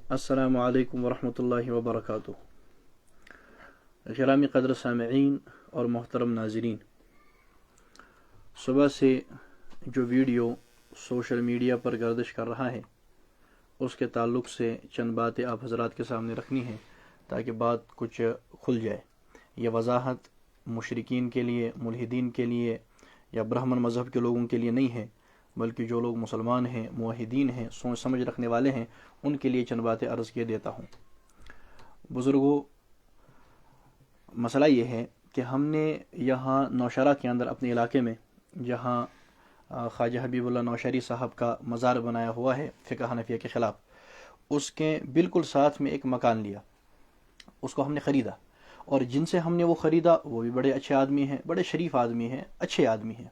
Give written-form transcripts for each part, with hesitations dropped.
السلام علیکم ورحمۃ اللہ وبرکاتہ۔ گرامی قدر سامعین اور محترم ناظرین، صبح سے جو ویڈیو سوشل میڈیا پر گردش کر رہا ہے اس کے تعلق سے چند باتیں آپ حضرات کے سامنے رکھنی ہیں تاکہ بات کچھ کھل جائے۔ یہ وضاحت مشرکین کے لیے، ملحدین کے لیے یا برہمن مذہب کے لوگوں کے لیے نہیں ہے، بلکہ جو لوگ مسلمان ہیں، موحدین ہیں، سوچ سمجھ رکھنے والے ہیں، ان کے لیے چند باتیں عرض کیے دیتا ہوں۔ بزرگوں، مسئلہ یہ ہے کہ ہم نے یہاں نوشہرہ کے اندر اپنے علاقے میں جہاں خواجہ حبیب اللہ نوشہری صاحب کا مزار بنایا ہوا ہے فقہ حنفیہ کے خلاف، اس کے بالکل ساتھ میں ایک مکان لیا، اس کو ہم نے خریدا، اور جن سے ہم نے وہ خریدا وہ بھی بڑے اچھے آدمی ہیں، بڑے شریف آدمی ہیں، اچھے آدمی ہیں۔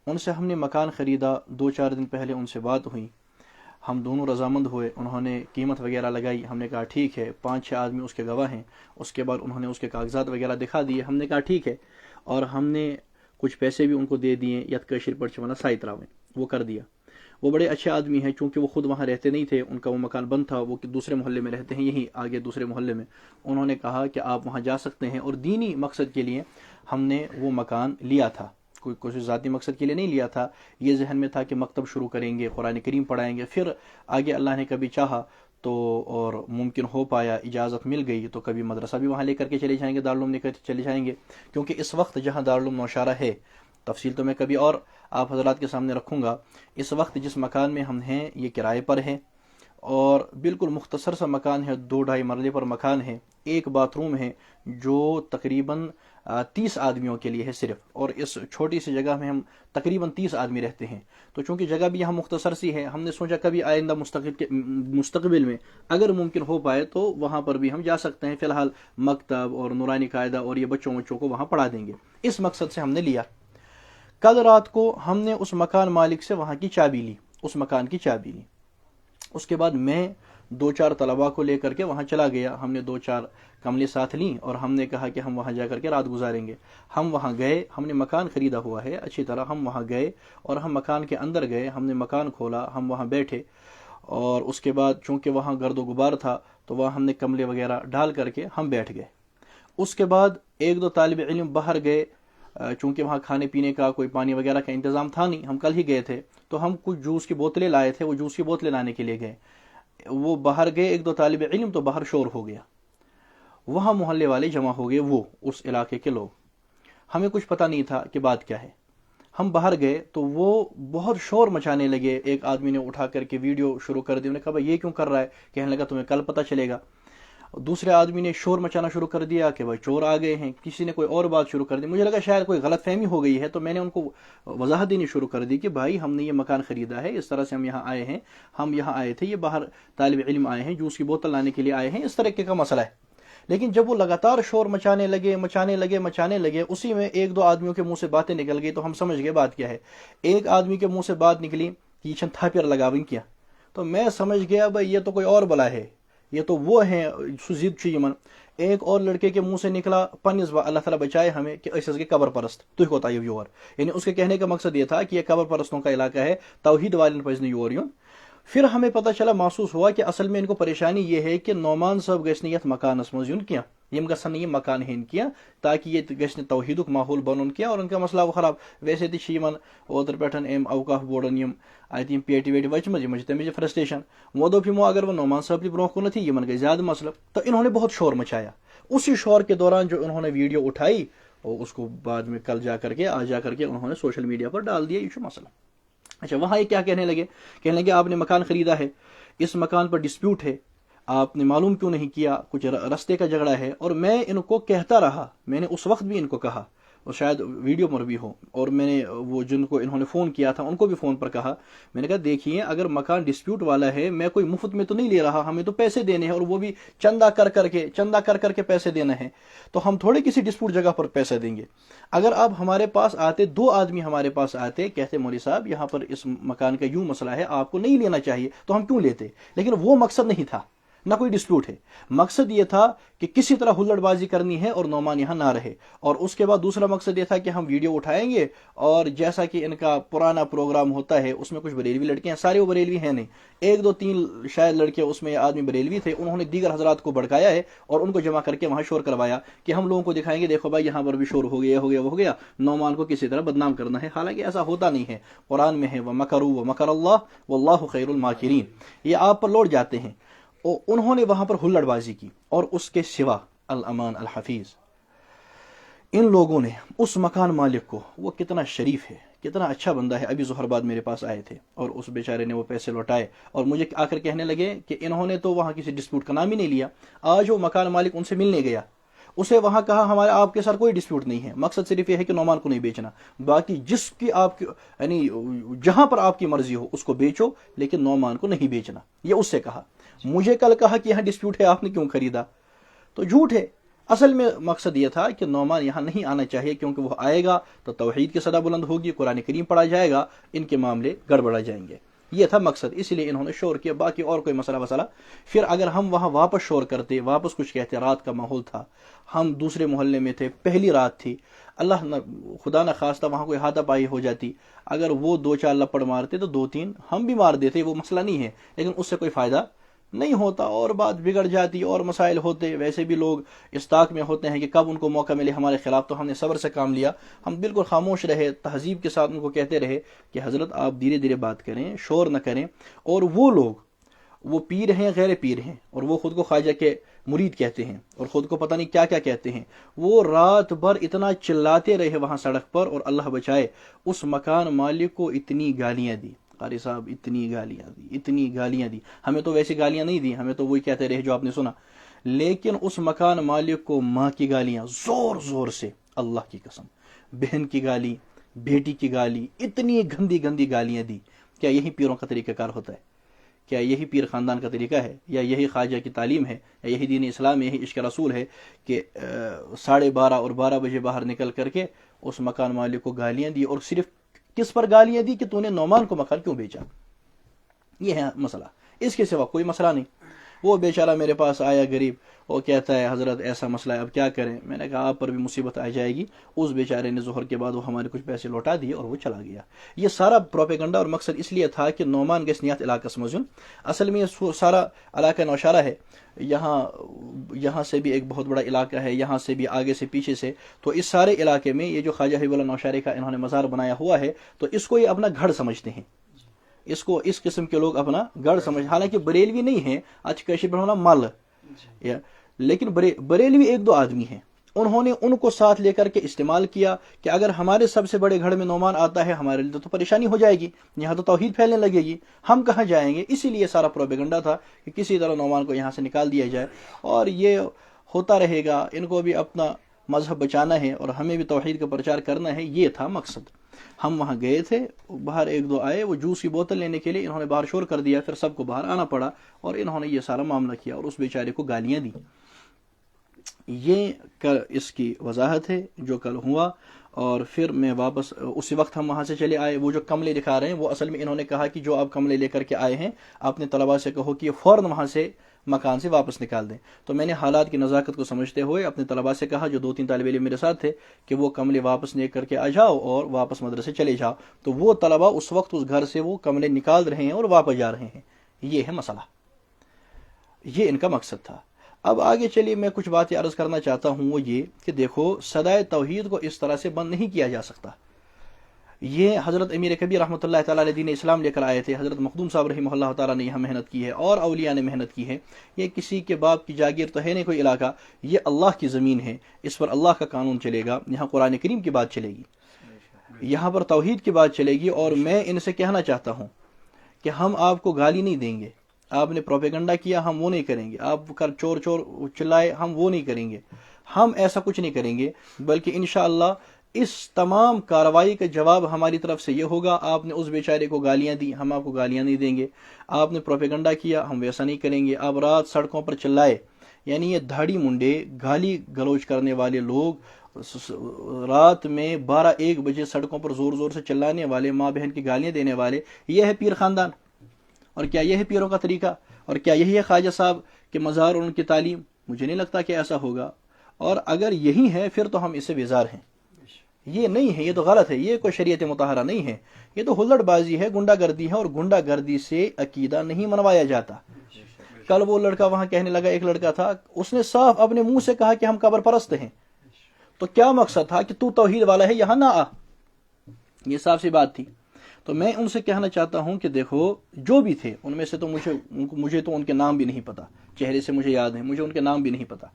ان سے ہم نے مکان خریدا، 2-4 دن پہلے ان سے بات ہوئی، ہم دونوں رضامند ہوئے، انہوں نے قیمت وغیرہ لگائی، ہم نے کہا ٹھیک ہے، 5-6 آدمی اس کے گواہ ہیں۔ اس کے بعد انہوں نے اس کے کاغذات وغیرہ دکھا دیے، ہم نے کہا ٹھیک ہے، اور ہم نے کچھ پیسے بھی ان کو دے دیے، یت کشر پڑھ وانا سائی تراویں، وہ کر دیا۔ وہ بڑے اچھے آدمی ہیں، چونکہ وہ خود وہاں رہتے نہیں تھے، ان کا وہ مکان بند تھا، وہ دوسرے محلے میں رہتے ہیں، یہی آگے دوسرے محلے میں۔ انہوں نے کہا کہ آپ وہاں جا سکتے ہیں، اور دینی مقصد کے لیے ہم نے وہ مکان لیا تھا، کوئی ذاتی مقصد کے لیے نہیں لیا تھا۔ یہ ذہن میں تھا کہ مکتب شروع کریں گے، قرآن کریم پڑھائیں گے، پھر آگے اللہ نے کبھی چاہا تو اور ممکن ہو پایا، اجازت مل گئی تو کبھی مدرسہ بھی وہاں لے کر کے چلے جائیں گے، دارالعلوم لے کر چلے جائیں گے، کیونکہ اس وقت جہاں دارالعلوم نوشہرہ ہے، تفصیل تو میں کبھی اور آپ حضرات کے سامنے رکھوں گا، اس وقت جس مکان میں ہم ہیں یہ کرائے پر ہے، اور بالکل مختصر سا مکان ہے، 2-2.5 مرلے پر مکان ہے، ایک باتھ روم ہے جو تقریباً 30 آدمیوں کے لیے ہے صرف، اور اس چھوٹی سی جگہ میں ہم تقریباً 30 آدمی رہتے ہیں۔ تو چونکہ جگہ بھی یہاں مختصر سی ہے، ہم نے سوچا کبھی آئندہ مستقبل میں اگر ممکن ہو پائے تو وہاں پر بھی ہم جا سکتے ہیں، فی الحال مکتب اور نورانی قاعدہ اور یہ بچوں کو وہاں پڑھا دیں گے، اس مقصد سے ہم نے لیا۔ کل رات کو ہم نے اس مکان مالک سے وہاں کی چابی لی، اس مکان کی چابی لی۔ اس کے بعد میں 2-4 طلباء کو لے کر کے وہاں چلا گیا، ہم نے 2-4 کملے ساتھ لیں اور ہم نے کہا کہ ہم وہاں جا کر کے رات گزاریں گے۔ ہم وہاں گئے، ہم نے مکان خریدا ہوا ہے اچھی طرح، ہم وہاں گئے اور ہم مکان کے اندر گئے، ہم نے مکان کھولا، ہم وہاں بیٹھے، اور اس کے بعد چونکہ وہاں گرد و غبار تھا تو وہاں ہم نے کملے وغیرہ ڈال کر کے ہم بیٹھ گئے۔ اس کے بعد 1-2 طالب علم باہر گئے، چونکہ وہاں کھانے پینے کا کوئی پانی وغیرہ کا انتظام تھا نہیں، ہم کل ہی گئے تھے، تو ہم کچھ جوس کی بوتلیں لائے تھے، وہ جوس کی بوتلیں لانے کے لیے گئے۔ وہ باہر گئے 1-2 طالب علم، تو باہر شور ہو گیا، وہاں محلے والے جمع ہو گئے، وہ اس علاقے کے لوگ، ہمیں کچھ پتہ نہیں تھا کہ بات کیا ہے۔ ہم باہر گئے تو وہ بہت شور مچانے لگے، ایک آدمی نے اٹھا کر کے ویڈیو شروع کر دی، انہوں نے کہا بھائی یہ کیوں کر رہا ہے، کہنے لگا تمہیں کل پتہ چلے گا۔ دوسرے آدمی نے شور مچانا شروع کر دیا کہ بھائی چور آ گئے ہیں، کسی نے کوئی اور بات شروع کر دی، مجھے لگا شاید کوئی غلط فہمی ہو گئی ہے، تو میں نے ان کو وضاحت دینی شروع کر دی کہ بھائی ہم نے یہ مکان خریدا ہے، اس طرح سے ہم یہاں آئے ہیں، ہم یہاں آئے تھے، یہ باہر طالب علم آئے ہیں، جوس کی بوتل لانے کے لیے آئے ہیں، اس طرح کا مسئلہ ہے۔ لیکن جب وہ لگاتار شور مچانے لگے، اسی میں 1-2 آدمیوں کے منہ سے باتیں نکل گئی، تو ہم سمجھ گئے بات کیا ہے۔ ایک آدمی کے منہ سے بات نکلی کہ یہ چھن تھا پھر لگاویں کیا، تو میں سمجھ گیا بھائی یہ تو کوئی اور بلا ہے، یہ تو وہ ہیں ضد چھ یمن۔ ایک اور لڑکے کے منہ سے نکلا پنس اللہ تعالیٰ بچائے ہمیں کہ اس کے قبر پرست تھی کوتا یور، یعنی اس کے کہنے کا مقصد یہ تھا کہ یہ قبر پرستوں کا علاقہ ہے، توحید والن پزن یور یون۔ پھر ہمیں پتہ چلا، محسوس ہوا کہ اصل میں ان کو پریشانی یہ ہے کہ نعمان صاحب گژھِ یتھ مکانس مز یون کیا، یم گژھن یہ مکان ہین کیا، تاکہ یہ گژھِ توحیدک ماحول بنن کیا، اور ان کا مسئلہ وہ خراب۔ ویسے تھی یمن اوتر پہ اوقاف بورڈن یم ات پیٹی ویٹی وچمت، یم تمچ فرسٹریشن، وہ دوپ یمو اگر وہ نعمان صاحب کی برو کن تھی، یمن گئی زیادہ مسئلہ، تو انہوں نے بہت شور مچایا۔ اسی شور کے دوران جو انہوں نے ویڈیو اٹھائی اور اس کو بعد میں کل آج جا کر کے انہوں نے سوشل میڈیا پر ڈال دیا، یہ مسئلہ۔ اچھا، وہاں یہ کیا کہنے لگے آپ نے مکان خریدا ہے، اس مکان پر ڈسپیوٹ ہے، آپ نے معلوم کیوں نہیں کیا، کچھ رستے کا جھگڑا ہے، اور میں ان کو کہتا رہا، میں نے اس وقت بھی ان کو کہا، اور شاید ویڈیو پر بھی ہو، اور میں نے وہ جن کو انہوں نے فون کیا تھا ان کو بھی فون پر کہا، میں نے کہا دیکھیے اگر مکان ڈسپیوٹ والا ہے، میں کوئی مفت میں تو نہیں لے رہا، ہمیں تو پیسے دینے ہیں، اور وہ بھی چندہ کر کے پیسے دینا ہے، تو ہم تھوڑے کسی ڈسپیوٹ جگہ پر پیسے دیں گے۔ اگر آپ ہمارے پاس آتے، 2 آدمی ہمارے پاس آتے، کہتے مولوی صاحب یہاں پر اس مکان کا یوں مسئلہ ہے، آپ کو نہیں لینا چاہیے، تو ہم کیوں لیتے؟ لیکن وہ مقصد نہیں تھا، نہ کوئی ڈسپیوٹ ہے۔ مقصد یہ تھا کہ کسی طرح ہلڑ بازی کرنی ہے اور نعمان یہاں نہ رہے، اور اس کے بعد دوسرا مقصد یہ تھا کہ ہم ویڈیو اٹھائیں گے، اور جیسا کہ ان کا پرانا پروگرام ہوتا ہے اس میں کچھ بریلوی لڑکے ہیں، سارے وہ بریلوی ہیں نہیں، ایک دو تین شاید لڑکے اس میں آدمی بریلوی تھے، انہوں نے دیگر حضرات کو بھڑکایا ہے اور ان کو جمع کر کے وہاں شور کروایا کہ ہم لوگوں کو دکھائیں گے، دیکھو بھائی یہاں پر بھی شور ہو گیا ہو گیا وہ ہو گیا، نعمان کو کسی طرح بدنام کرنا ہے، حالانکہ ایسا ہوتا نہیں ہے۔ قرآن میں ہے وَمَكَرُوا وَمَكَرَ اللَّهُ وَاللَّهُ خَيْرُ الْمَاكِرِينَ، یہ آپ پر لوٹ جاتے ہیں۔ انہوں نے وہاں پر ہلڑ بازی کی، اور اس کے سوا الامان الحفیظ، ان لوگوں نے اس مکان مالک کو، وہ کتنا شریف ہے، کتنا اچھا بندہ ہے، ابھی ظہر بعد میرے پاس آئے تھے اور اس بیچارے نے وہ پیسے لوٹائے، اور مجھے آ کر کہنے لگے کہ انہوں نے تو وہاں کسی ڈسپیوٹ کا نام ہی نہیں لیا۔ آج وہ مکان مالک ان سے ملنے گیا، اسے وہاں کہا ہمارے آپ کے ساتھ کوئی ڈسپیوٹ نہیں ہے، مقصد صرف یہ ہے کہ نعمان کو نہیں بیچنا، باقی جس کی آپ کی یعنی جہاں پر آپ کی مرضی ہو اس کو بیچو، لیکن نعمان کو نہیں بیچنا، یہ اس سے کہا۔ مجھے کل کہا کہ یہاں ڈسپیوٹ ہے، آپ نے کیوں خریدا؟ تو جھوٹ ہے۔ اصل میں مقصد یہ تھا کہ نعمان یہاں نہیں آنا چاہیے، کیونکہ وہ آئے گا تو توحید کی صدا بلند ہوگی، قرآن کریم پڑھا جائے گا، ان کے معاملے گڑبڑا جائیں گے، یہ تھا مقصد، اس لیے انہوں نے شور کیا، باقی اور کوئی مسئلہ۔ پھر اگر ہم وہاں واپس شور کرتے، واپس کچھ کہتے، رات کا ماحول تھا، ہم دوسرے محلے میں تھے، پہلی رات تھی، اللہ خدا نہ خواستہ وہاں کوئی ہاتھا پائی ہو جاتی، اگر وہ دو چار لپڑ مارتے تو دو تین ہم بھی مار دیتے، وہ مسئلہ نہیں ہے، لیکن اس سے کوئی فائدہ نہیں ہوتا، اور بات بگڑ جاتی اور مسائل ہوتے۔ ویسے بھی لوگ اس طاق میں ہوتے ہیں کہ کب ان کو موقع ملے ہمارے خلاف، تو ہم نے صبر سے کام لیا، ہم بالکل خاموش رہے، تہذیب کے ساتھ ان کو کہتے رہے کہ حضرت آپ دھیرے دھیرے بات کریں، شور نہ کریں۔ اور وہ لوگ، وہ پیر ہیں، غیر پیر ہیں، اور وہ خود کو خواجہ کے مرید کہتے ہیں، اور خود کو پتہ نہیں کیا کیا کہتے ہیں، وہ رات بھر اتنا چلاتے رہے وہاں سڑک پر، اور اللہ بچائے اس مکان مالک کو اتنی گالیاں دی، قاری صاحب اتنی گالیاں دی، ہمیں تو ویسی گالیاں نہیں دی، ہمیں تو وہی کہتے رہے جو آپ نے سنا، لیکن اس مکان مالک کو ماں کی گالیاں زور زور سے، اللہ کی قسم، بہن کی گالی، بیٹی کی گالی، اتنی گندی گندی گالیاں دی۔ کیا یہی پیروں کا طریقہ کار ہوتا ہے؟ کیا یہی پیر خاندان کا طریقہ ہے؟ یا یہی خواجہ کی تعلیم ہے؟ یا یہی دین اسلام، یہی عشق رسول ہے کہ 12:30 اور 12 بجے باہر نکل کر کے اس مکان مالک کو گالیاں دی، اور صرف کس پر گالیاں دی کہ تو نے نعمان کو مکان کیوں بیچا؟ یہ ہے مسئلہ، اس کے سوا کوئی مسئلہ نہیں۔ وہ بیچارہ میرے پاس آیا غریب، وہ کہتا ہے حضرت ایسا مسئلہ ہے، اب کیا کریں؟ میں نے کہا آپ پر بھی مصیبت آ جائے گی۔ اس بیچارے نے ظہر کے بعد وہ ہمارے کچھ پیسے لوٹا دیے اور وہ چلا گیا۔ یہ سارا پروپیگنڈا اور مقصد اس لیے تھا کہ نعمان گس نیات علاقہ سمجھن، اصل میں یہ سارا علاقہ نوشہرہ ہے، یہاں سے بھی ایک بہت بڑا علاقہ ہے، یہاں سے بھی، آگے سے، پیچھے سے، تو اس سارے علاقے میں یہ جو خواجہ حبیب اللہ نوشہری کا انہوں نے مزار بنایا ہوا ہے، تو اس کو یہ اپنا گھر سمجھتے ہیں، اس کو اس قسم کے لوگ اپنا گڑھ سمجھ، حالانکہ بریلوی نہیں ہیں، آج کیشی پر ہونا مل، لیکن بریلوی ایک دو آدمی ہیں، انہوں نے ان کو ساتھ لے کر کے استعمال کیا کہ اگر ہمارے سب سے بڑے گھر میں نعمان آتا ہے ہمارے لیے تو پریشانی ہو جائے گی، یہاں تو توحید پھیلنے لگے گی، ہم کہاں جائیں گے؟ اسی لیے سارا پروپیگنڈا تھا کہ کسی طرح نعمان کو یہاں سے نکال دیا جائے، اور یہ ہوتا رہے گا، ان کو بھی اپنا مذہب بچانا ہے اور ہمیں بھی توحید کا پرچار کرنا ہے، یہ تھا مقصد۔ ہم وہاں گئے تھے، باہر ایک دو آئے، وہ جوس کی بوتل لینے کے لیے، انہوں نے باہر شور کر دیا، پھر سب کو باہر آنا پڑا، اور انہوں نے یہ سارا معاملہ کیا اور اس بیچارے کو گالیاں دی۔ یہ اس کی وضاحت ہے جو کل ہوا۔ اور پھر میں واپس اسی وقت ہم وہاں سے چلے آئے۔ وہ جو کملے دکھا رہے ہیں وہ اصل میں انہوں نے کہا کہ جو آپ کملے لے کر کے آئے ہیں اپنے طلباء سے کہو کہ فوراً وہاں سے مکان سے واپس نکال دیں۔ تو میں نے حالات کی نزاکت کو سمجھتے ہوئے اپنے طلباء سے کہا جو 2-3 طالب علم میرے ساتھ تھے کہ وہ کملے واپس لے کر کے آ جاؤ اور واپس مدرسے چلے جاؤ۔ تو وہ طلباء اس وقت اس گھر سے وہ کملے نکال رہے ہیں اور واپس جا رہے ہیں۔ یہ ہے مسئلہ، یہ ان کا مقصد تھا۔ اب آگے چلیے میں کچھ باتیں عرض کرنا چاہتا ہوں، وہ یہ کہ دیکھو صدائے توحید کو اس طرح سے بند نہیں کیا جا سکتا۔ یہ حضرت امیر کبیر رحمۃ اللہ تعالیٰ علیہ دین اسلام لے کر آئے تھے، حضرت مخدوم صاحب رحمہ اللہ تعالیٰ نے یہاں محنت کی ہے اور اولیاء نے محنت کی ہے۔ یہ کسی کے باپ کی جاگیر تو ہے نہیں کوئی علاقہ، یہ اللہ کی زمین ہے، اس پر اللہ کا قانون چلے گا، یہاں قرآن کریم کی بات چلے گی، یہاں پر توحید کی بات چلے گی۔ اور میں ان سے کہنا چاہتا ہوں کہ ہم آپ کو گالی نہیں دیں گے، آپ نے پروپیگنڈا کیا ہم وہ نہیں کریں گے، آپ کر چور چور چلائے ہم وہ نہیں کریں گے، ہم ایسا کچھ نہیں کریں گے، بلکہ انشاءاللہ اس تمام کارروائی کا جواب ہماری طرف سے یہ ہوگا۔ آپ نے اس بیچارے کو گالیاں دی، ہم آپ کو گالیاں نہیں دیں گے، آپ نے پروپیگنڈا کیا ہم ویسا نہیں کریں گے، آپ رات سڑکوں پر چلائے، یعنی یہ دھاڑی منڈے گالی گلوچ کرنے والے لوگ، رات میں 12-1 بجے سڑکوں پر زور زور سے چلانے والے، ماں بہن کی گالیاں دینے والے، یہ ہے پیر خاندان؟ اور کیا یہ ہے پیروں کا طریقہ؟ اور کیا یہی ہے خواجہ صاحب کے مزار اور ان کی تعلیم؟ مجھے نہیں لگتا کہ ایسا ہوگا، اور اگر یہی ہے پھر تو ہم اس سے بیزار ہیں. یہ نہیں ہے، یہ تو غلط ہے، یہ کوئی شریعت مطہرہ نہیں ہے، یہ تو ہلڑ بازی ہے، گنڈا گردی ہے، اور گنڈا گردی سے عقیدہ نہیں منوایا جاتا. کل وہ لڑکا وہاں کہنے لگا، ایک لڑکا تھا، اس نے صاف اپنے منہ سے کہا کہ ہم قبر پرست ہیں. تو کیا مقصد تھا کہ تو توحید والا ہے یہاں نہ آ، یہ صاف سی بات تھی. تو میں ان سے کہنا چاہتا ہوں کہ دیکھو جو بھی تھے ان میں سے تو مجھے تو ان کے نام بھی نہیں پتا، چہرے سے مجھے یاد ہے، مجھے ان کے نام بھی نہیں پتا.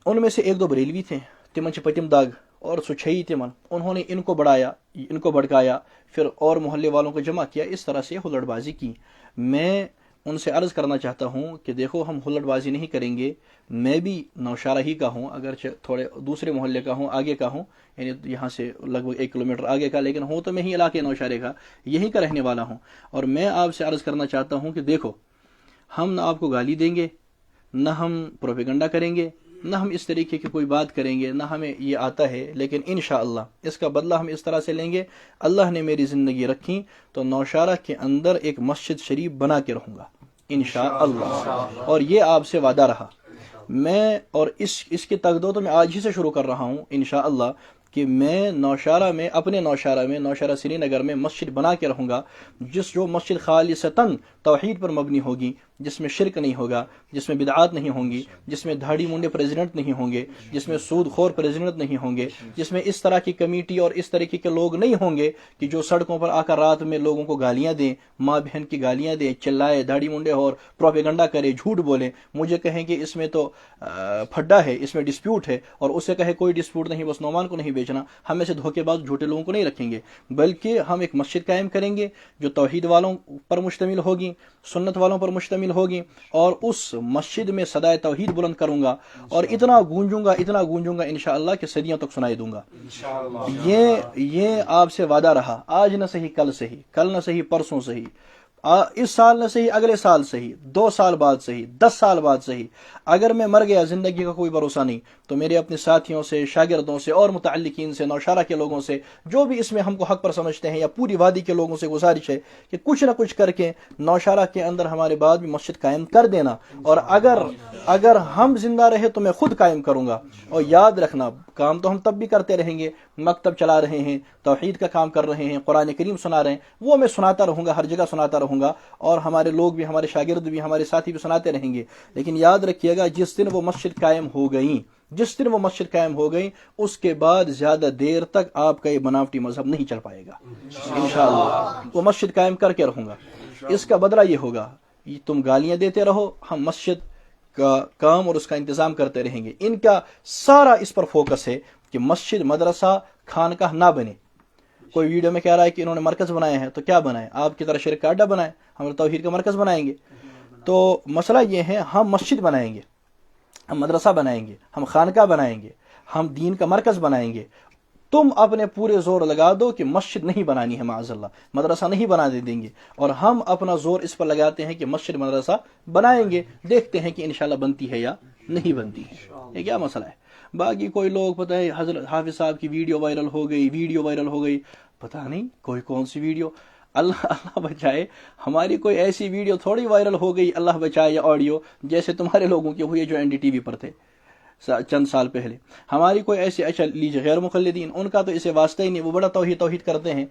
ان میں سے ایک دو بریلوی تھے، تمن چھ پتم داغ اور سچھئی تمن، انہوں نے ان کو بڑھایا، ان کو بھڑکایا، پھر اور محلے والوں کو جمع کیا، اس طرح سے ہلڑ بازی کی. میں ان سے عرض کرنا چاہتا ہوں کہ دیکھو ہم ہلڑ بازی نہیں کریں گے. میں بھی نوشارہ ہی کا ہوں، اگرچہ تھوڑے دوسرے محلے کا ہوں، آگے کا ہوں، یعنی یہاں سے لگ بھگ 1 کلومیٹر آگے کا، لیکن ہوں تو میں ہی علاقے نوشارے کا، یہیں کا رہنے والا ہوں. اور میں آپ سے عرض کرنا چاہتا ہوں کہ دیکھو ہم نہ آپ کو گالی دیں گے، نہ ہم پروپیگنڈا کریں گے، نہ ہم اس طریقے کی کوئی بات کریں گے، نہ ہمیں یہ آتا ہے، لیکن انشاءاللہ اس کا بدلہ ہم اس طرح سے لیں گے. اللہ نے میری زندگی رکھی تو نوشارہ کے اندر ایک مسجد شریف بنا کے رہوں گا انشاءاللہ، اور یہ آپ سے وعدہ رہا. میں اور اس کی تقدو تو میں آج ہی سے شروع کر رہا ہوں انشاءاللہ، کہ میں نوشارہ میں، اپنے نوشارہ سری نگر میں مسجد بنا کے رہوں گا، جو مسجد خالصتاً توحید پر مبنی ہوگی، جس میں شرک نہیں ہوگا، جس میں بدعات نہیں ہوں گی، جس میں دھاڑی منڈے پریزیڈنٹ نہیں ہوں گے، جس میں سود خور پریزیڈنٹ نہیں ہوں گے، جس میں اس طرح کی کمیٹی اور اس طریقے کے لوگ نہیں ہوں گے کہ جو سڑکوں پر آ کر رات میں لوگوں کو گالیاں دیں، ماں بہن کی گالیاں دیں، چلائے، دھاڑی منڈے اور پروپیگنڈا کرے، جھوٹ بولے، مجھے کہیں کہ اس میں تو پھڈا ہے، اس میں ڈسپیوٹ ہے، اور اسے کہے کوئی ڈسپیوٹ نہیں، بس نعمان کو نہیں بیچنا. ہم ایسے دھوکے باز جھوٹے لوگوں کو نہیں رکھیں گے، بلکہ ہم ایک مسجد قائم کریں گے جو توحید والوں پر مشتمل ہوگی، سنت والوں پر مشتمل ہوگی، اور اس مسجد میں صدائے توحید بلند کروں گا، اور اتنا گونجوں گا انشاءاللہ کہ صدیوں تک سنائی دوں گا. یہ آپ سے وعدہ رہا، آج نہ صحیح کل صحیح، کل نہ صحیح پرسوں صحیح، اس سال نہ صحیح اگلے سال صحیح، 2 سال بعد صحیح، 10 سال بعد صحیح. اگر میں مر گیا، زندگی کا کوئی بھروسہ نہیں، تو میرے اپنے ساتھیوں سے، شاگردوں سے اور متعلقین سے، نوشارہ کے لوگوں سے، جو بھی اس میں ہم کو حق پر سمجھتے ہیں، یا پوری وادی کے لوگوں سے گزارش ہے کہ کچھ نہ کچھ کر کے نوشارہ کے اندر ہمارے بعد بھی مسجد قائم کر دینا. اور اگر ہم زندہ رہے تو میں خود قائم کروں گا. اور یاد رکھنا، کام تو ہم تب بھی کرتے رہیں گے، مکتب چلا رہے ہیں، توحید کا کام کر رہے ہیں، قرآن کریم سنا رہے ہیں، وہ میں سناتا رہوں گا، ہر جگہ سناتا رہوں گا، اور ہمارے لوگ بھی، ہمارے شاگرد بھی، ہمارے ساتھی بھی سناتے رہیں گے. لیکن یاد رکھیے گا، جس دن وہ مسجد قائم ہو گئی، اس کے بعد زیادہ دیر تک آپ کا یہ بناوٹی مذہب نہیں چل پائے گا انشاءاللہ. وہ مسجد قائم کر کے رہوں گا. اس کا بدلہ یہ ہوگا، تم گالیاں دیتے رہو، ہم مسجد کا کام اور اس کا انتظام کرتے رہیں گے. ان کا سارا اس پر فوکس ہے کہ مسجد، مدرسہ، خانقاہ نہ بنے. کوئی ویڈیو میں کہہ رہا ہے کہ انہوں نے مرکز بنایا ہے، تو کیا بنائے؟ آپ کی طرح شرک کا اڈا بنائے، ہم توحید کا مرکز بنائیں گے. تو مسئلہ یہ ہے، ہم مسجد بنائیں گے، ہم مدرسہ بنائیں گے، ہم خانقاہ بنائیں گے، ہم دین کا مرکز بنائیں گے. تم اپنے پورے زور لگا دو کہ مسجد نہیں بنانی ہے، معاذ اللہ، مدرسہ نہیں بنا دیں گے، اور ہم اپنا زور اس پر لگاتے ہیں کہ مسجد مدرسہ بنائیں گے. دیکھتے ہیں کہ انشاءاللہ بنتی ہے یا نہیں بنتی ہے. یہ کیا مسئلہ ہے؟ باقی کوئی لوگ پتہ ہے حضرت حافظ صاحب کی ویڈیو وائرل ہو گئی، پتہ نہیں کوئی کون سی ویڈیو، اللہ بچائے، ہماری کوئی ایسی ویڈیو تھوڑی وائرل ہو گئی، اللہ بچائے، یا آڈیو جیسے تمہارے لوگوں کے ہوئے جو NDTV پر تھے چند سال پہلے. ہماری کوئی ایسی، اچھا لیجیے غیر مقلدین، ان کا تو اسے واسطہ ہی نہیں، وہ بڑا توحید کرتے ہیں.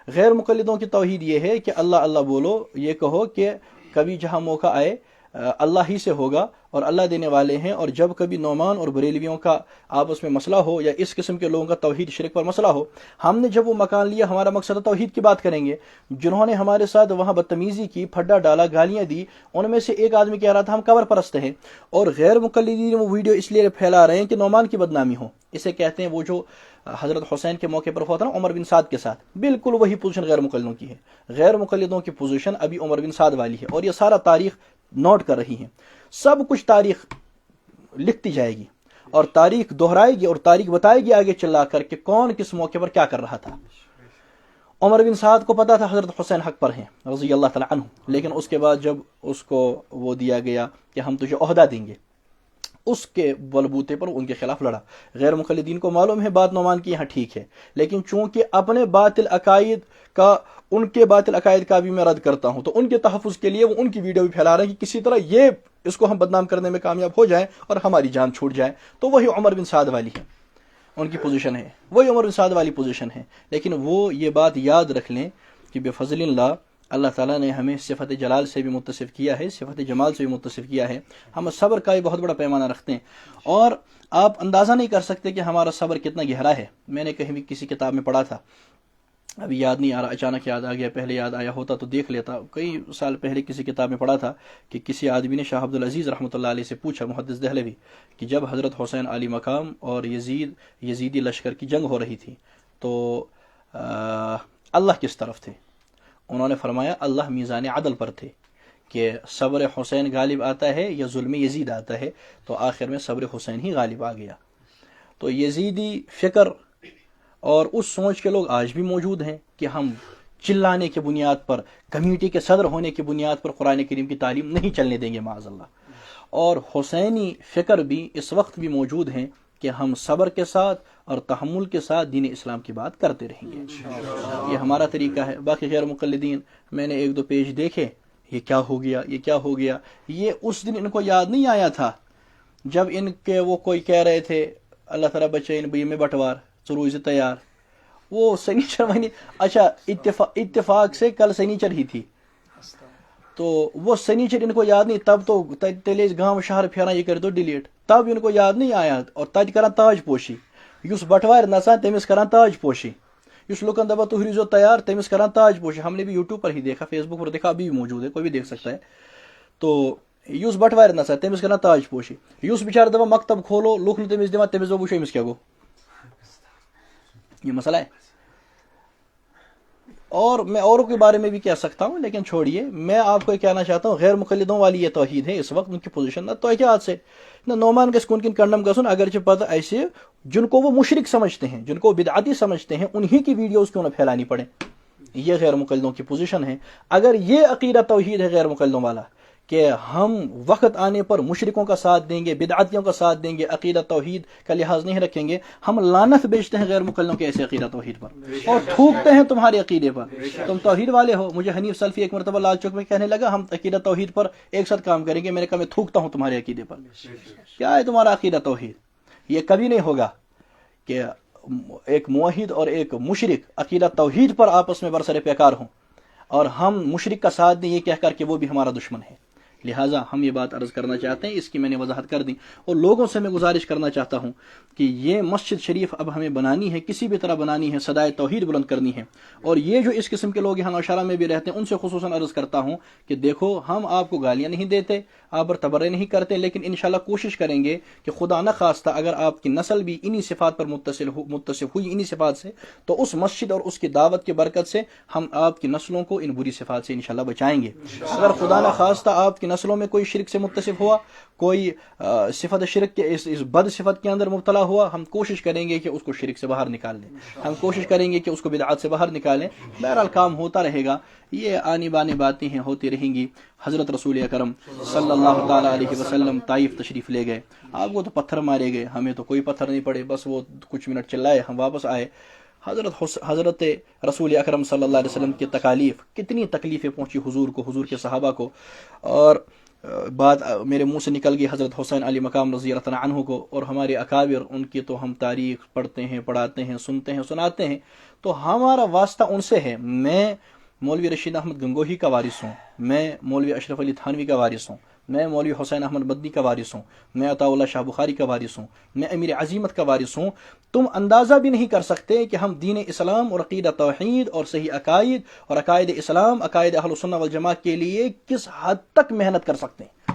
غیر مقلدوں کی توحید یہ ہے کہ اللہ اللہ بولو، یہ کہو کہ کبھی جہاں موقع آئے اللہ ہی سے ہوگا اور اللہ دینے والے ہیں. اور جب کبھی نعمان اور بریلویوں کا آپس میں مسئلہ ہو، یا اس قسم کے لوگوں کا توحید شرک پر مسئلہ ہو، ہم نے جب وہ مکان لیا، ہمارا مقصد توحید کی بات کریں گے. جنہوں نے ہمارے ساتھ وہاں بدتمیزی کی، پھڈا ڈالا، گالیاں دی، ان میں سے ایک آدمی کہہ رہا تھا ہم قبر پرست ہیں. اور غیر مقلدین وہ ویڈیو اس لیے پھیلا رہے ہیں کہ نعمان کی بدنامی ہو. اسے کہتے ہیں وہ جو حضرت حسین کے موقع پر ہوا تھا نا عمر بن سعد کے ساتھ، بالکل وہی پوزیشن غیر مقلدوں کی ہے. غیر مقلدوں کی پوزیشن ابھی عمر بن سعد والی ہے، اور یہ سارا تاریخ نوٹ کر رہی ہیں. سب کچھ تاریخ لکھتی جائے گی، اور تاریخ دہرائے گی، اور تاریخ بتائے گی آگے چلا کر کہ کون کس موقع پر کیا کر رہا تھا. عمر بن سعد کو پتا تھا حضرت حسین حق پر ہیں رضی اللہ تعالی عنہ، لیکن اس کے بعد جب اس کو وہ دیا گیا کہ ہم تجھے عہدہ دیں گے، اس کے بلبوتے پر ان کے خلاف لڑا۔ غیر مقلدین کو معلوم ہے بات نعمان کی یہاں ٹھیک ہے، لیکن چونکہ اپنے باطل عقائد کا، ان کے باطل عقائد کا بھی میں رد کرتا ہوں، تو ان کے تحفظ کے لیے وہ ان کی ویڈیو بھی پھیلا رہے ہیں کہ کسی طرح یہ اس کو ہم بدنام کرنے میں کامیاب ہو جائیں اور ہماری جان چھوٹ جائے۔ تو وہی عمر بن سعد والی ہے، ان کی پوزیشن ہے، وہی عمر بن سعد والی پوزیشن ہے۔ لیکن وہ یہ بات یاد رکھ لیں کہ بفضل اللہ، اللہ تعالیٰ نے ہمیں صفت جلال سے بھی متصف کیا ہے، صفت جمال سے بھی متصف کیا ہے۔ ہم صبر کا بھی بہت بڑا پیمانہ رکھتے ہیں، اور آپ اندازہ نہیں کر سکتے کہ ہمارا صبر کتنا گہرا ہے۔ میں نے کہیں بھی کسی کتاب میں پڑھا تھا، ابھی یاد نہیں آ رہا، اچانک یاد آ گیا، پہلے یاد آیا ہوتا تو دیکھ لیتا۔ کئی سال پہلے کسی کتاب میں پڑھا تھا کہ کسی آدمی نے شاہ عبدالعزیز رحمۃ اللہ علیہ سے پوچھا، محدث دہلوی، کہ جب حضرت حسین علی مقام اور یزیدی لشکر کی جنگ ہو رہی تھی تو اللہ کس طرف تھے؟ انہوں نے فرمایا اللہ میزان عدل پر تھے، کہ صبر حسین غالب آتا ہے یا ظلم یزید آتا ہے، تو آخر میں صبر حسین ہی غالب آ گیا۔ تو یزیدی فکر اور اس سوچ کے لوگ آج بھی موجود ہیں کہ ہم چلانے کے بنیاد پر، کمیٹی کے صدر ہونے کی بنیاد پر قرآن کریم کی تعلیم نہیں چلنے دیں گے معاذ اللہ۔ اور حسینی فکر بھی اس وقت بھی موجود ہیں کہ ہم صبر کے ساتھ اور تحمل کے ساتھ دین اسلام کی بات کرتے رہیں گے۔ یہ ہمارا طریقہ ہے۔ باقی غیر مقلدین، میں نے ایک دو پیج دیکھے، یہ کیا ہو گیا، یہ کیا ہو گیا، یہ اس دن ان کو یاد نہیں آیا تھا جب ان کے وہ کوئی کہہ رہے تھے اللہ تعالیٰ بچے ان بیم بٹوار ضرور سے تیار، وہ سنیچر مہینے، اچھا اتفاق سے کل سنیچر ہی تھی، تو وہ سنیچر ان کو یاد نہیں، تب تو تیلے گاؤں شہر پھیرا یہ کر دو ڈیلیٹ، تب ان کو یاد نہیں آیا، اور تج کران تاج پوشی، یس بٹوار نژان تمس کران تاج پوشی، اس لوکن دپان تھی روزو تیار تمس کران تاج پوشی۔ ہم نے بھی یوٹیوب پر ہی دیکھا، فیس بک پر دیکھا، ابھی بھی موجود ہے، کوئی بھی دیکھ سکتا ہے۔ تو یس بٹوار نژان تمس کران تاج پوشی، یس بچار دپان مکتب کھولو لوک تمس دان تمس دپ وچھو امس کیا گو۔ یہ مسئلہ ہے، اور میں اوروں کے بارے میں بھی کہہ سکتا ہوں، لیکن چھوڑیے، میں آپ کو کہنا چاہتا ہوں غیر مقلدوں والی یہ توحید ہے اس وقت، ان کی پوزیشن نہ توحید سے نہ نعمان گھس کن کن کنڈم گژھن، اگرچہ پتہ ایسے جن کو وہ مشرک سمجھتے ہیں، جن کو بدعتی سمجھتے ہیں، انہی کی ویڈیوز کیوں نہ پھیلانی پڑے۔ یہ غیر مقلدوں کی پوزیشن ہے۔ اگر یہ عقیدہ توحید ہے غیر مقلدوں والا کہ ہم وقت آنے پر مشرکوں کا ساتھ دیں گے، بدعتیوں کا ساتھ دیں گے، عقیدہ توحید کا لحاظ نہیں رکھیں گے، ہم لعنت بیچتے ہیں غیر مقلدوں کے ایسے عقیدہ توحید پر، اور تھوکتے ہیں تمہارے عقیدے پر، تم توحید والے ہو۔ مجھے حنیف سلفی ایک مرتبہ لال چوک میں کہنے لگا ہم عقیدہ توحید پر ایک ساتھ کام کریں گے، میں نے کہا میں تھوکتا ہوں تمہارے عقیدے پر۔ کیا ہے تمہارا عقیدہ توحید؟ یہ کبھی نہیں ہوگا کہ ایک موحد اور ایک مشرک عقیدہ توحید پر آپس میں برسر پیکار ہوں، اور ہم مشرک کا ساتھ دیں یہ کہہ کر کہ وہ بھی ہمارا دشمن ہے۔ لہٰذا ہم یہ بات عرض کرنا چاہتے ہیں، اس کی میں نے وضاحت کر دی، اور لوگوں سے میں گزارش کرنا چاہتا ہوں کہ یہ مسجد شریف اب ہمیں بنانی ہے، کسی بھی طرح بنانی ہے، صدائے توحید بلند کرنی ہے۔ اور یہ جو اس قسم کے لوگ یہاں نوشہرہ میں بھی رہتے ہیں، ان سے خصوصاً عرض کرتا ہوں کہ دیکھو ہم آپ کو گالیاں نہیں دیتے، آپ پر تبرے نہیں کرتے، لیکن انشاءاللہ کوشش کریں گے کہ خدا نہ خواستہ اگر آپ کی نسل بھی انہی صفات پر متصف ہوئی، انہی صفات سے، تو اس مسجد اور اس کی دعوت کی برکت سے ہم آپ کی نسلوں کو ان بری صفات سے انشاءاللہ بچائیں گے۔ اگر خدا نہ خواستہ آپ کی نسلوں میں کوئی شرک سے متصف ہوا، کوئی صفت شرک کے اس بد صفت کے اندر مبتلا ہوا، ہم کوشش کریں گے کہ اس کو شرک سے باہر نکال دیں، ہم کوشش کریں گے کہ اس کو بدعات سے باہر نکالیں۔ بہرحال کام ہوتا رہے گا، یہ آنی بانی باتیں ہیں، ہوتی رہیں گی۔ حضرت رسول اکرم صلی اللہ تعالیٰ علیہ وسلم طائف تشریف لے گئے، آپ کو تو پتھر مارے گئے، ہمیں تو کوئی پتھر نہیں پڑے، بس وہ کچھ منٹ چلائے، ہم واپس آئے۔ حضرت رسول اکرم صلی اللہ علیہ وسلم کی تکالیف، کتنی تکلیفیں پہنچی حضور کو، حضور کے صحابہ کو، اور بات میرے منہ سے نکل گئی حضرت حسین علی مقام رضی اللہ تعالیٰ عنہ کو، اور ہمارے اکابر، ان کی تو ہم تاریخ پڑھتے ہیں، پڑھاتے ہیں، سنتے ہیں، سناتے ہیں، تو ہمارا واسطہ ان سے ہے۔ میں مولوی رشید احمد گنگوہی کا وارث ہوں، میں مولوی اشرف علی تھانوی کا وارث ہوں، میں مولوی حسین احمد بدی کا وارث ہوں، میں عطا اللہ شاہ بخاری کا وارث ہوں، میں امیر عظیمت کا وارث ہوں۔ تم اندازہ بھی نہیں کر سکتے کہ ہم دین اسلام اور عقیدہ توحید اور صحیح عقائد اور عقائد اسلام، عقائد اہل سنہ والجماعہ کے لیے کس حد تک محنت کر سکتے ہیں،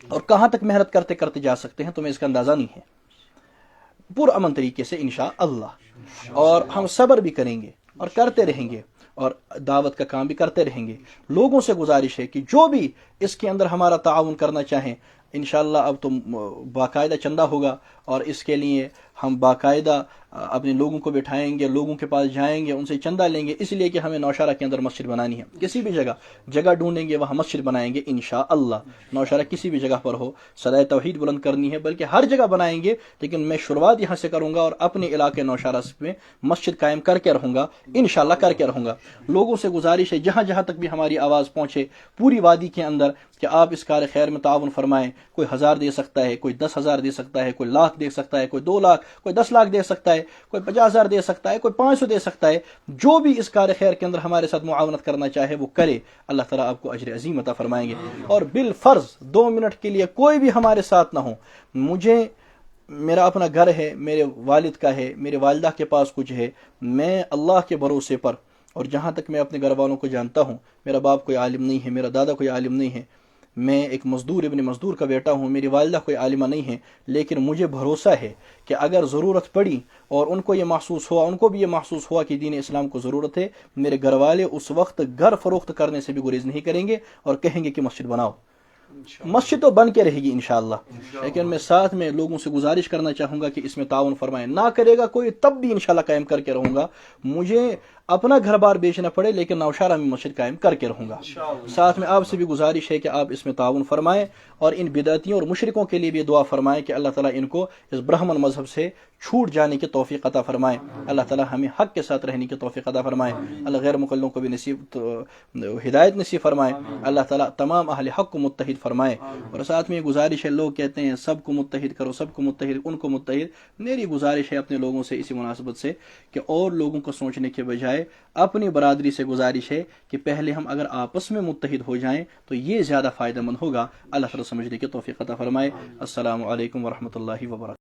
اور کہاں تک محنت کرتے کرتے جا سکتے ہیں، تمہیں اس کا اندازہ نہیں ہے، پرامن طریقے سے انشاءاللہ۔ اور ہم صبر بھی کریں گے اور کرتے رہیں گے، اور دعوت کا کام بھی کرتے رہیں گے۔ لوگوں سے گزارش ہے کہ جو بھی اس کے اندر ہمارا تعاون کرنا چاہیں، انشاءاللہ اب تو باقاعدہ چندہ ہوگا، اور اس کے لیے ہم باقاعدہ اپنے لوگوں کو بٹھائیں گے، لوگوں کے پاس جائیں گے، ان سے چندہ لیں گے اس لیے کہ ہمیں نوشہرہ کے اندر مسجد بنانی ہے۔ کسی بھی جگہ ڈھونڈیں گے، وہاں مسجد بنائیں گے انشاءاللہ۔ نوشہرہ کسی بھی جگہ پر ہو، صدائے توحید بلند کرنی ہے، بلکہ ہر جگہ بنائیں گے، لیکن میں شروعات یہاں سے کروں گا اور اپنے علاقے نوشہرہ میں مسجد قائم کر کے رہوں گا، انشاءاللہ کر کے رہوں گا۔ لوگوں سے گزارش ہے جہاں جہاں تک بھی ہماری آواز پہنچے پوری وادی کے اندر کہ آپ اس کار خیر میں تعاون فرمائیں۔ کوئی 1000 دے سکتا ہے، کوئی 10,000 دے سکتا ہے، کوئی لاکھ دے سکتا ہے، کوئی 2 لاکھ، کوئی 10 لاکھ دے سکتا ہے، کوئی 50,000 دے سکتا ہے، کوئی 500 دے سکتا ہے۔ جو بھی اس کار خیر کے اندر ہمارے ساتھ معاونت کرنا چاہے وہ کرے، اللہ تعالیٰ آپ کو اجر عظیم عطا فرمائیں گے۔ اور بالفرض 2 منٹ کے لیے کوئی بھی ہمارے ساتھ نہ ہو، میرا اپنا گھر ہے، میرے والد کا ہے، میرے والدہ کے پاس کچھ ہے، میں اللہ کے بھروسے پر، اور جہاں تک میں اپنے گھر والوں کو جانتا ہوں، میرا باپ کوئی عالم نہیں ہے، میرا دادا کوئی عالم نہیں ہے، میں ایک مزدور ابن مزدور کا بیٹا ہوں، میری والدہ کوئی عالمہ نہیں ہے، لیکن مجھے بھروسہ ہے کہ اگر ضرورت پڑی اور ان کو یہ محسوس ہوا، ان کو بھی یہ محسوس ہوا کہ دین اسلام کو ضرورت ہے، میرے گھر والے اس وقت گھر فروخت کرنے سے بھی گریز نہیں کریں گے اور کہیں گے کہ مسجد بناؤ۔ مسجد تو بن کے رہے گی انشاءاللہ، لیکن میں ساتھ میں لوگوں سے گزارش کرنا چاہوں گا کہ اس میں تعاون فرمائیں۔ نہ کرے گا کوئی تب بھی انشاءاللہ قائم کر کے رہوں گا، مجھے اپنا گھر بار بیچنا پڑے لیکن نوشہرہ میں مسجد قائم کر کے رہوں گا۔ ساتھ میں آپ سے بھی گزارش ہے کہ آپ اس میں تعاون فرمائیں اور ان بدعتیوں اور مشرکوں کے لیے بھی دعا فرمائیں کہ اللہ تعالیٰ ان کو اس برہمن مذہب سے چھوٹ جانے کی توفیق عطا فرمائے، اللہ تعالیٰ ہمیں حق کے ساتھ رہنے کی توفیق عطا فرمائے، اللہ غیر مقلدوں کو بھی ہدایت نصیب فرمائے، اللہ تعالیٰ تمام اہل حق کو متحد فرمائے۔ اور ساتھ میں یہ گزارش ہے، لوگ کہتے ہیں سب کو متحد کرو، سب کو متحد، ان کو متحد، میری گزارش ہے اپنے لوگوں سے اسی مناسبت سے کہ اور لوگوں کو سوچنے کے بجائے اپنی برادری سے گزارش ہے کہ پہلے ہم اگر آپس میں متحد ہو جائیں تو یہ زیادہ فائدہ مند ہوگا۔ اللہ تعالیٰ سمجھنے کی توفیق عطا فرمائے۔ السلام علیکم ورحمۃ اللہ وبرکاتہ۔